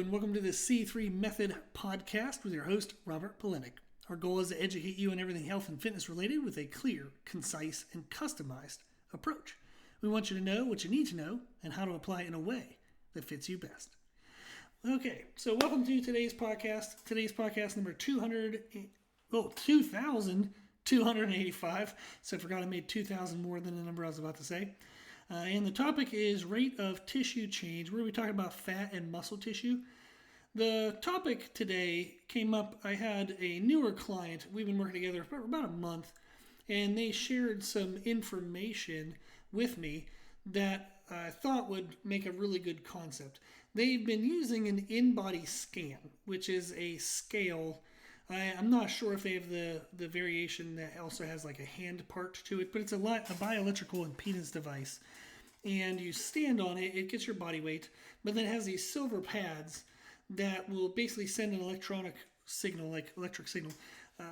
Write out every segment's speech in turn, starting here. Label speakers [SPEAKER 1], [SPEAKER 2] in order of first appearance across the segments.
[SPEAKER 1] and welcome to the C3 Method podcast with your host, Robert Polinick. Our goal is to educate you on everything health and fitness related with a clear, concise, and customized approach. We want you to know what you need to know and how to apply it in a way that fits you best. Okay, so welcome to today's podcast. Today's podcast number 2,285. So I forgot I made 2,000 more than the number I was about to say. And the topic is rate of tissue change. We're going to be talking about fat and muscle tissue. The topic today came up. I had a newer client. We've been working together for about a month, and they shared some information with me that I thought would make a really good concept. They've been using an in-body scan, which is a scale. I'm not sure if they have the variation that also has like a hand part to it, but it's a bioelectrical impedance device. And you stand on it, it gets your body weight, but then it has these silver pads that will basically send an electric signal,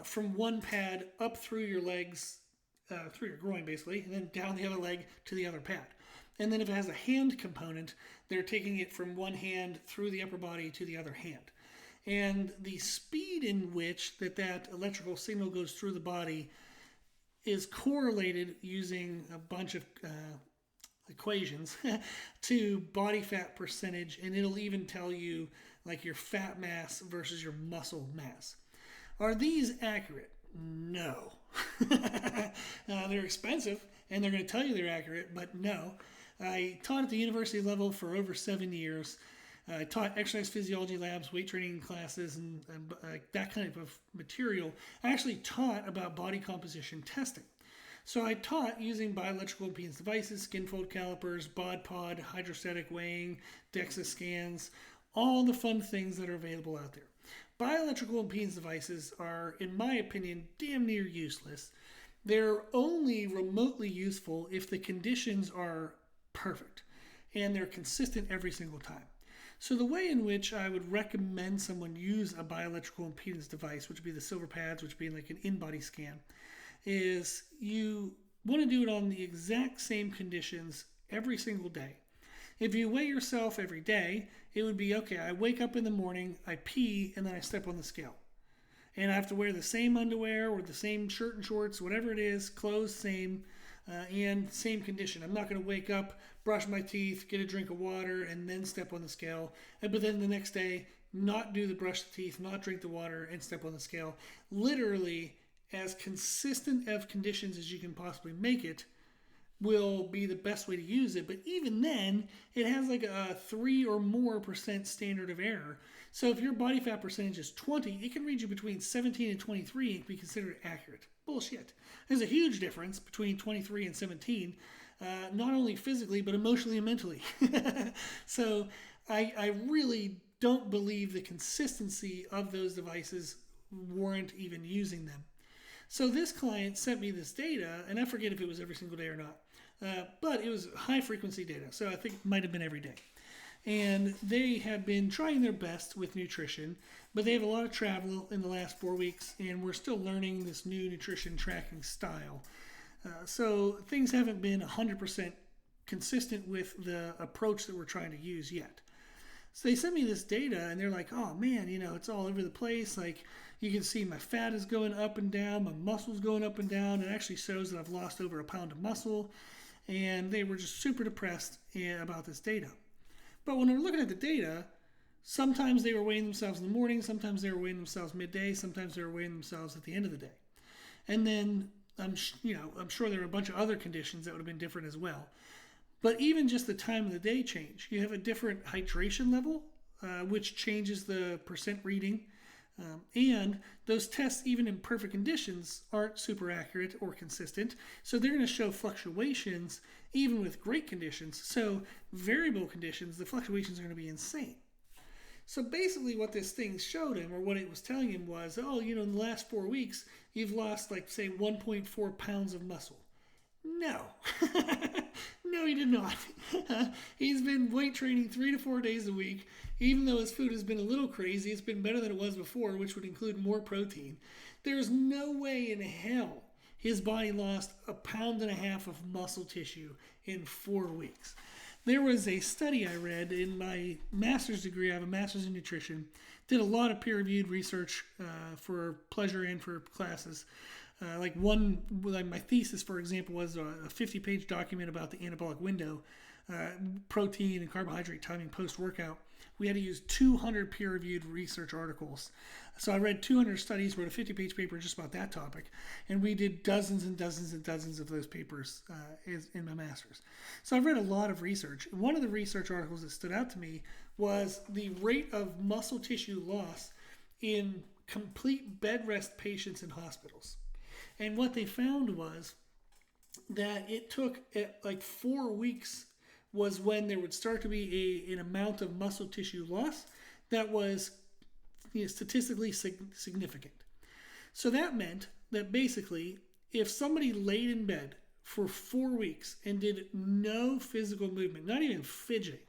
[SPEAKER 1] from one pad up through your legs, through your groin basically, and then down the other leg to the other pad. And then if it has a hand component, they're taking it from one hand through the upper body to the other hand. And the speed in which that electrical signal goes through the body is correlated using a bunch of equations to body fat percentage, and it'll even tell you like your fat mass versus your muscle mass. Are these accurate? No. They're expensive, and they're going to tell you they're accurate, but no. I taught at the university level for over 7 years. I taught exercise physiology labs, weight training classes, and that kind of material. I actually taught about body composition testing. So I taught using bioelectrical impedance devices, skin fold calipers, bod pod, hydrostatic weighing, DEXA scans, all the fun things that are available out there. Bioelectrical impedance devices are, in my opinion, damn near useless. They're only remotely useful if the conditions are perfect and they're consistent every single time. So the way in which I would recommend someone use a bioelectrical impedance device, which would be the silver pads, which would be like an in-body scan, is you want to do it on the exact same conditions every single day. If you weigh yourself every day, it would be, okay, I wake up in the morning, I pee, and then I step on the scale. And I have to wear the same underwear or the same shirt and shorts, whatever it is, clothes same, and same condition. I'm not going to wake up, brush my teeth, get a drink of water, and then step on the scale. But then the next day, not do the brush the teeth, not drink the water, and step on the scale. Literally, as consistent of conditions as you can possibly make it will be the best way to use it. But even then, it has like a 3 or more % standard of error. So if your body fat percentage is 20, it can read you between 17 and 23 and be considered accurate. Bullshit. There's a huge difference between 23 and 17, not only physically, but emotionally and mentally. So I really don't believe the consistency of those devices warrant even using them. So this client sent me this data, and I forget if it was every single day or not, but it was high frequency data, so I think it might have been every day. And they have been trying their best with nutrition, but they have a lot of travel in the last 4 weeks, and we're still learning this new nutrition tracking style. So things haven't been 100% consistent with the approach that we're trying to use yet. So they sent me this data, and they're like, oh man, it's all over the place. Like, you can see my fat is going up and down, my muscle's going up and down. It actually shows that I've lost over a pound of muscle. And they were just super depressed about this data. But when they're looking at the data, sometimes they were weighing themselves in the morning, sometimes they were weighing themselves midday, sometimes they were weighing themselves at the end of the day. And then I'm sure there were a bunch of other conditions that would have been different as well. But even just the time of the day change. You have a different hydration level, which changes the percent reading. And those tests, even in perfect conditions, aren't super accurate or consistent. So they're going to show fluctuations even with great conditions. So variable conditions, the fluctuations are going to be insane. So basically what this thing showed him, or what it was telling him was, in the last 4 weeks, you've lost like, say, 1.4 pounds of muscle. No. No, he did not. He's been weight training 3 to 4 days a week. Even though his food has been a little crazy, it's been better than it was before, which would include more protein. There's no way in hell his body lost 1.5 pounds of muscle tissue in 4 weeks. There was a study I read in my master's degree. I have a master's in nutrition. Did a lot of peer-reviewed research for pleasure and for classes. Like my thesis, for example, was a 50-page document about the anabolic window, protein and carbohydrate timing post-workout. We had to use 200 peer-reviewed research articles. So I read 200 studies, wrote a 50-page paper just about that topic, and we did dozens and dozens and dozens of those papers in my master's. So I've read a lot of research. One of the research articles that stood out to me was the rate of muscle tissue loss in complete bed rest patients in hospitals. And what they found was that it took like 4 weeks was when there would start to be an amount of muscle tissue loss that was statistically significant. So that meant that basically, if somebody laid in bed for 4 weeks and did no physical movement, not even fidgeting,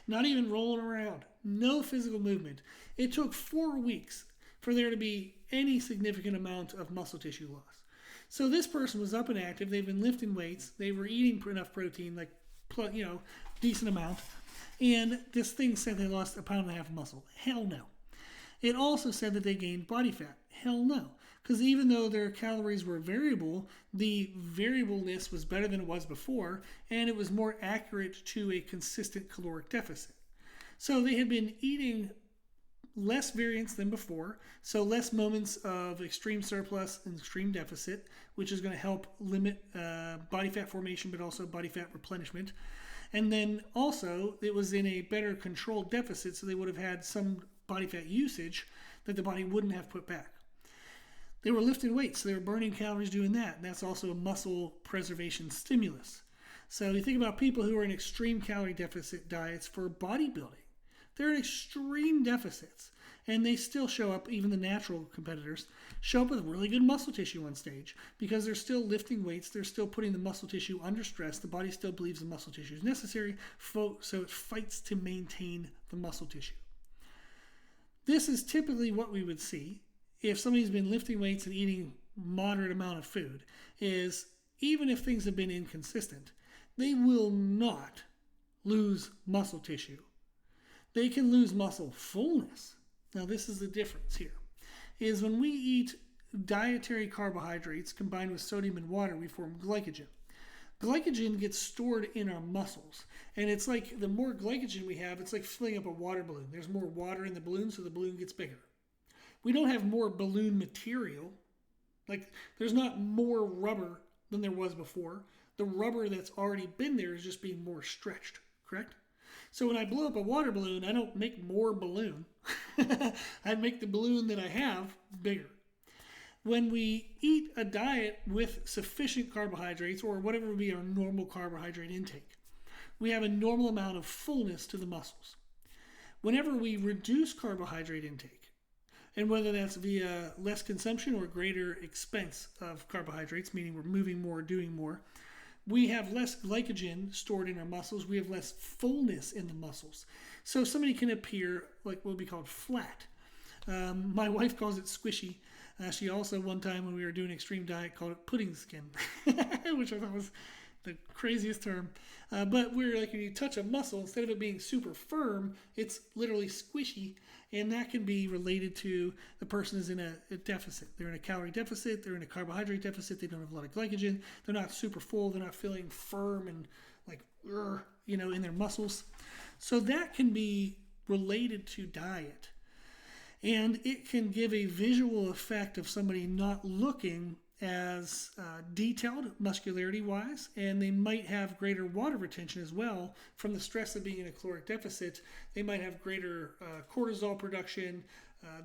[SPEAKER 1] not even rolling around, no physical movement, it took 4 weeks for there to be any significant amount of muscle tissue loss. So this person was up and active. They've been lifting weights. They were eating enough protein, like, decent amount. And this thing said they lost 1.5 pounds of muscle. Hell no. It also said that they gained body fat. Hell no. Because even though their calories were variable, the variableness was better than it was before, and it was more accurate to a consistent caloric deficit. So they had been eating less variance than before, so less moments of extreme surplus and extreme deficit, which is going to help limit body fat formation, but also body fat replenishment. And then also, it was in a better controlled deficit, so they would have had some body fat usage that the body wouldn't have put back. They were lifting weights, so they were burning calories doing that, and that's also a muscle preservation stimulus. So you think about people who are in extreme calorie deficit diets for bodybuilding. They're in extreme deficits, and they still show up, even the natural competitors, show up with really good muscle tissue on stage because they're still lifting weights, they're still putting the muscle tissue under stress, the body still believes the muscle tissue is necessary, so it fights to maintain the muscle tissue. This is typically what we would see if somebody's been lifting weights and eating moderate amount of food, is even if things have been inconsistent, they will not lose muscle tissue. They can lose muscle fullness. Now, this is the difference here, is when we eat dietary carbohydrates combined with sodium and water, we form glycogen. Glycogen gets stored in our muscles, and it's like the more glycogen we have, it's like filling up a water balloon. There's more water in the balloon, so the balloon gets bigger. We don't have more balloon material. Like, there's not more rubber than there was before. The rubber that's already been there is just being more stretched, correct? So when I blow up a water balloon, I don't make more balloon. I make the balloon that I have bigger. When we eat a diet with sufficient carbohydrates, or whatever would be our normal carbohydrate intake, we have a normal amount of fullness to the muscles. Whenever we reduce carbohydrate intake, and whether that's via less consumption or greater expense of carbohydrates, meaning we're moving more, doing more, we have less glycogen stored in our muscles. We have less fullness in the muscles. So somebody can appear like what would be called flat. My wife calls it squishy. She also, one time when we were doing extreme diet, called it pudding skin, which I thought was the craziest term. But we're like, when you touch a muscle, instead of it being super firm, it's literally squishy. And that can be related to the person is in a deficit. They're in a calorie deficit. They're in a carbohydrate deficit. They don't have a lot of glycogen. They're not super full. They're not feeling firm and like, in their muscles. So that can be related to diet. And it can give a visual effect of somebody not looking as detailed muscularity-wise, and they might have greater water retention as well from the stress of being in a caloric deficit. They might have greater cortisol production.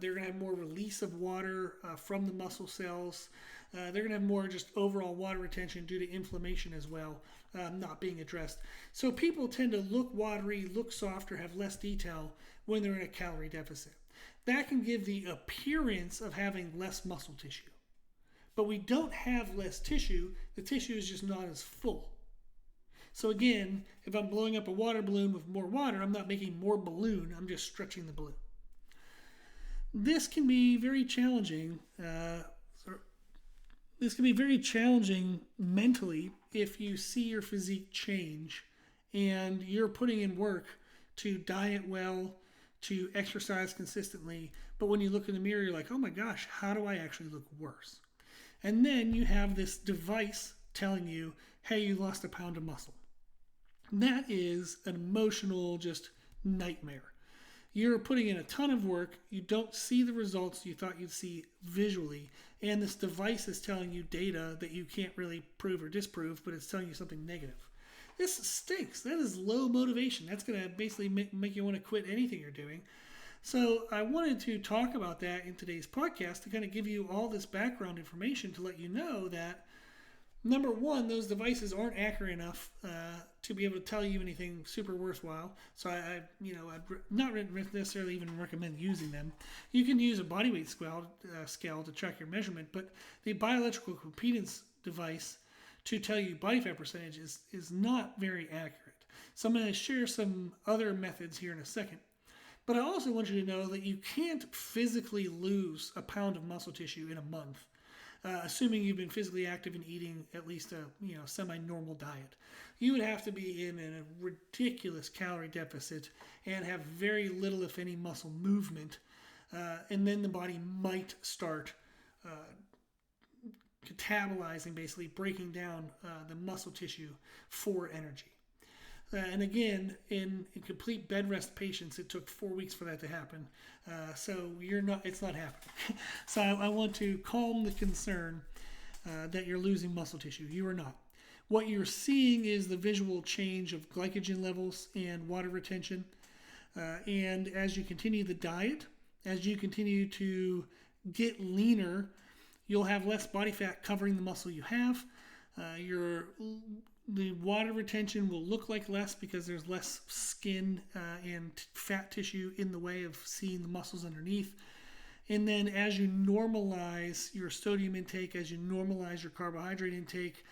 [SPEAKER 1] They're going to have more release of water from the muscle cells. They're going to have more just overall water retention due to inflammation as well, not being addressed. So people tend to look watery, look softer, have less detail when they're in a calorie deficit. That can give the appearance of having less muscle tissue. But we don't have less tissue. The tissue is just not as full. So again, if I'm blowing up a water balloon with more water, I'm not making more balloon. I'm just stretching the balloon. This can be very challenging. This can be very challenging mentally if you see your physique change and you're putting in work to diet well, to exercise consistently, but when you look in the mirror, you're like, oh my gosh, how do I actually look worse? And then you have this device telling you, hey, you lost a pound of muscle. That is an emotional just nightmare. You're putting in a ton of work, you don't see the results you thought you'd see visually, and this device is telling you data that you can't really prove or disprove, but it's telling you something negative. This stinks. That is low motivation. That's going to basically make you want to quit anything you're doing. So I wanted to talk about that in today's podcast to kind of give you all this background information to let you know that, number one, those devices aren't accurate enough to be able to tell you anything super worthwhile. So I'd not necessarily even recommend using them. You can use a body weight scale to track your measurement, but the bioelectrical impedance device to tell you body fat percentage is not very accurate. So I'm going to share some other methods here in a second. But I also want you to know that you can't physically lose a pound of muscle tissue in a month, assuming you've been physically active and eating at least a semi-normal diet. You would have to be in a ridiculous calorie deficit and have very little, if any, muscle movement, and then the body might start catabolizing, basically breaking down the muscle tissue for energy. And again, in complete bed rest patients, it took 4 weeks for that to happen. So it's not happening. So I want to calm the concern that you're losing muscle tissue. You are not. What you're seeing is the visual change of glycogen levels and water retention. And as you continue the diet, as you continue to get leaner, you'll have less body fat covering the muscle you have. The water retention will look like less because there's less skin and fat tissue in the way of seeing the muscles underneath. And then as you normalize your sodium intake, as you normalize your carbohydrate intake,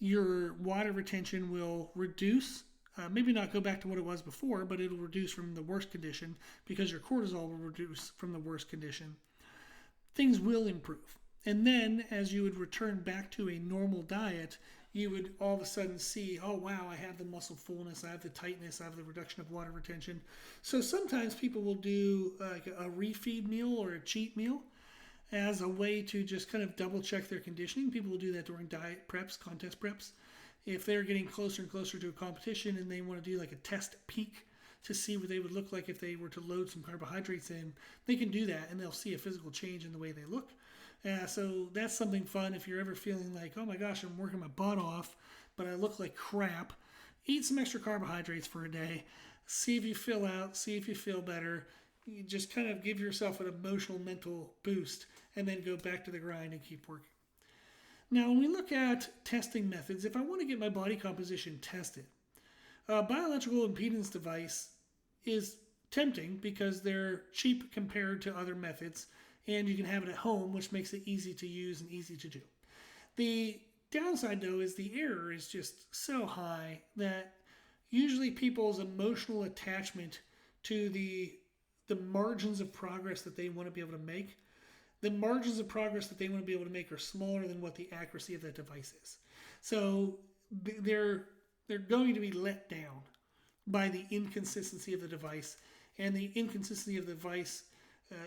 [SPEAKER 1] your water retention will reduce. Maybe not go back to what it was before, but it'll reduce from the worst condition because your cortisol will reduce from the worst condition. Things will improve. And then as you would return back to a normal diet, you would all of a sudden see, oh wow, I have the muscle fullness, I have the tightness, I have the reduction of water retention. So sometimes people will do like a refeed meal or a cheat meal as a way to just kind of double check their conditioning. People will do that during diet preps, contest preps. If they're getting closer and closer to a competition and they want to do like a test peak to see what they would look like if they were to load some carbohydrates in, they can do that and they'll see a physical change in the way they look. So that's something fun if you're ever feeling like, oh my gosh, I'm working my butt off, but I look like crap. Eat some extra carbohydrates for a day. See if you fill out. See if you feel better. You just kind of give yourself an emotional, mental boost and then go back to the grind and keep working. Now, when we look at testing methods, if I want to get my body composition tested, a bioelectrical impedance device is tempting because they're cheap compared to other methods, and you can have it at home, which makes it easy to use and easy to do. The downside, though, is the error is just so high that usually people's emotional attachment to the margins of progress that they want to be able to make, the margins of progress that they want to be able to make are smaller than what the accuracy of that device is. So they're going to be let down by the inconsistency of the device, and the inconsistency of the device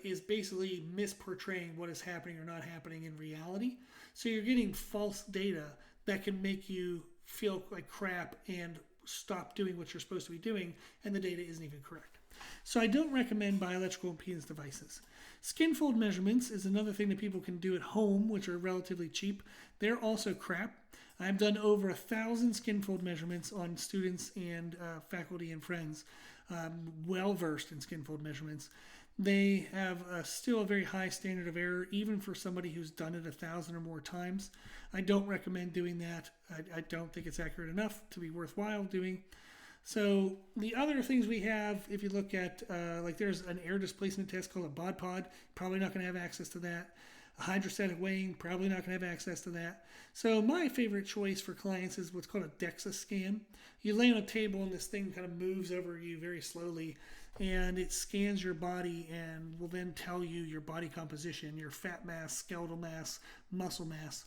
[SPEAKER 1] is basically misportraying what is happening or not happening in reality. So you're getting false data that can make you feel like crap and stop doing what you're supposed to be doing, and the data isn't even correct. So I don't recommend bioelectrical impedance devices. Skin fold measurements is another thing that people can do at home, which are relatively cheap. They're also crap. I've done over 1,000 skin fold measurements on students and faculty and friends, well versed in skin fold measurements. They have still a very high standard of error, even for somebody who's done it 1,000 or more times. I don't recommend doing that. I don't think it's accurate enough to be worthwhile doing. So the other things we have, if you look at, like there's an air displacement test called a bod pod, probably not going to have access to that. A hydrostatic weighing, probably not going to have access to that. So my favorite choice for clients is what's called a DEXA scan. You lay on a table and this thing kind of moves over you very slowly, and it scans your body and will then tell you your body composition, your fat mass, skeletal mass, muscle mass.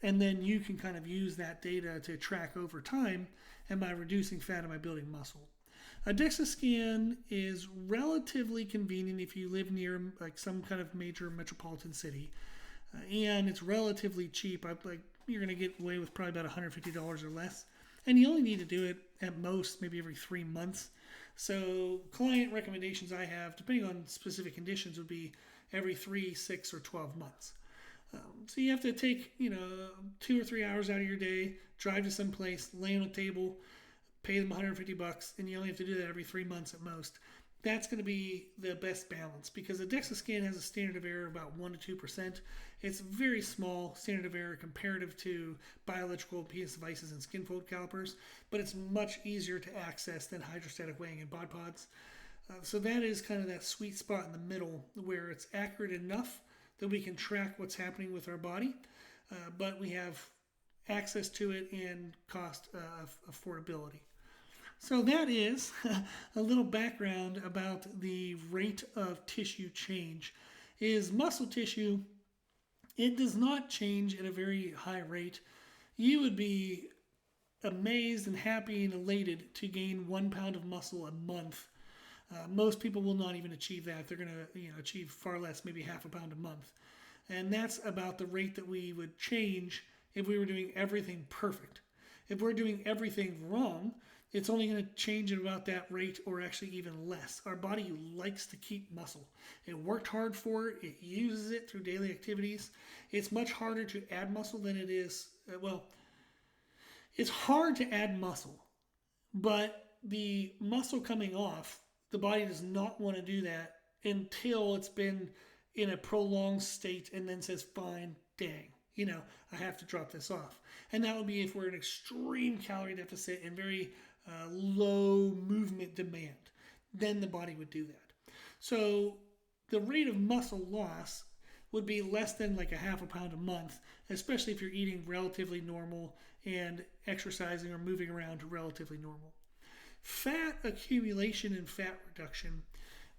[SPEAKER 1] And then you can kind of use that data to track over time Am I reducing fat? Am I building muscle? A DEXA scan is relatively convenient if you live near like some kind of major metropolitan city, and it's relatively cheap. You're going to get away with probably about $150 or less, and you only need to do it at most maybe every 3 months. So client recommendations I have, depending on specific conditions, would be every 3, 6, or 12 months. So you have to take 2 or 3 hours out of your day, drive to some place, lay on a table, pay them $150, and you only have to do that every 3 months at most. That's going to be the best balance because a DEXA scan has a standard of error of about 1 to 2%. It's very small standard of error comparative to bioelectrical impedance devices and skin fold calipers, but it's much easier to access than hydrostatic weighing and bod pods. So that is kind of that sweet spot in the middle where it's accurate enough that we can track what's happening with our body, but we have access to it and cost affordability. So that is a little background about the rate of tissue change. Is muscle tissue, it does not change at a very high rate. You would be amazed and happy and elated to gain 1 pound of muscle a month. Most people will not even achieve that. They're going to achieve far less, maybe half a pound a month. And that's about the rate that we would change if we were doing everything perfect. If we're doing everything wrong, it's only going to change at about that rate or actually even less. Our body likes to keep muscle. It worked hard for it. It uses it through daily activities. It's much harder to add muscle than it is. It's hard to add muscle, but the muscle coming off, the body does not want to do that until it's been in a prolonged state and then says, fine, dang, I have to drop this off. And that would be if we're in extreme calorie deficit and very low movement demand. Then the body would do that. So the rate of muscle loss would be less than like a half a pound a month, especially if you're eating relatively normal and exercising or moving around relatively normal. Fat accumulation and fat reduction,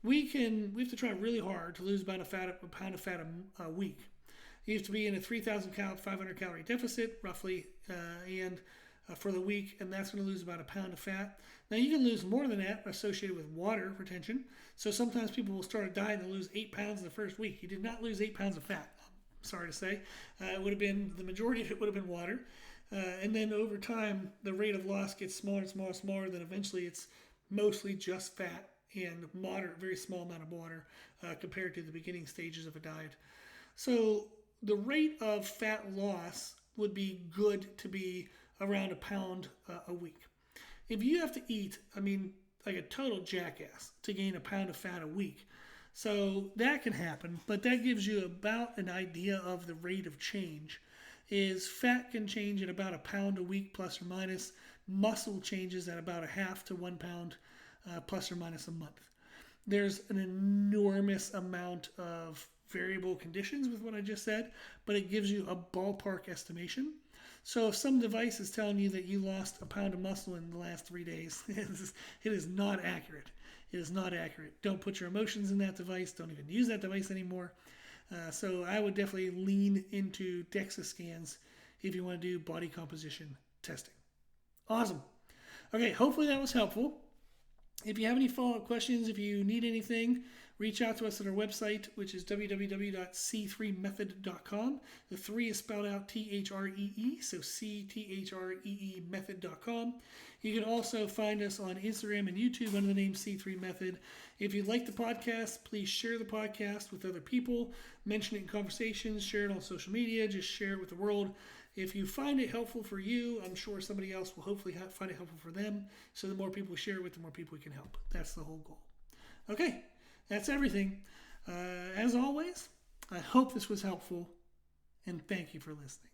[SPEAKER 1] we have to try really hard to lose about a pound of fat a week. You have to be in a 3,000 500 calorie deficit roughly, for the week, and that's going to lose about a pound of fat. Now you can lose more than that associated with water retention. So sometimes people will start a diet and lose 8 pounds in the first week. You did not lose 8 pounds of fat. I'm sorry to say, it would have been the majority of it would have been water. And then over time, the rate of loss gets smaller and smaller and smaller. Then eventually it's mostly just fat and moderate, very small amount of water compared to the beginning stages of a diet. So the rate of fat loss would be good to be around a pound a week. If you have to eat, like a total jackass to gain a pound of fat a week. So that can happen, but that gives you about an idea of the rate of change. Is fat can change at about a pound a week plus or minus. Muscle changes at about a half to 1 pound plus or minus a month. There's an enormous amount of variable conditions with what I just said, but it gives you a ballpark estimation. So if some device is telling you that you lost a pound of muscle in the last 3 days, it is not accurate. It is not accurate. Don't put your emotions in that device. Don't even use that device anymore. So I would definitely lean into DEXA scans if you want to do body composition testing. Awesome. Okay, hopefully that was helpful. If you have any follow-up questions, if you need anything, reach out to us at our website, which is www.c3method.com. The 3 is spelled out T-H-R-E-E, so C-T-H-R-E-E method.com. You can also find us on Instagram and YouTube under the name C3 Method. If you like the podcast, please share the podcast with other people, mention it in conversations, share it on social media, just share it with the world. If you find it helpful for you, I'm sure somebody else will hopefully find it helpful for them. So the more people we share it with, the more people we can help. That's the whole goal. Okay, that's everything. As always, I hope this was helpful, and thank you for listening.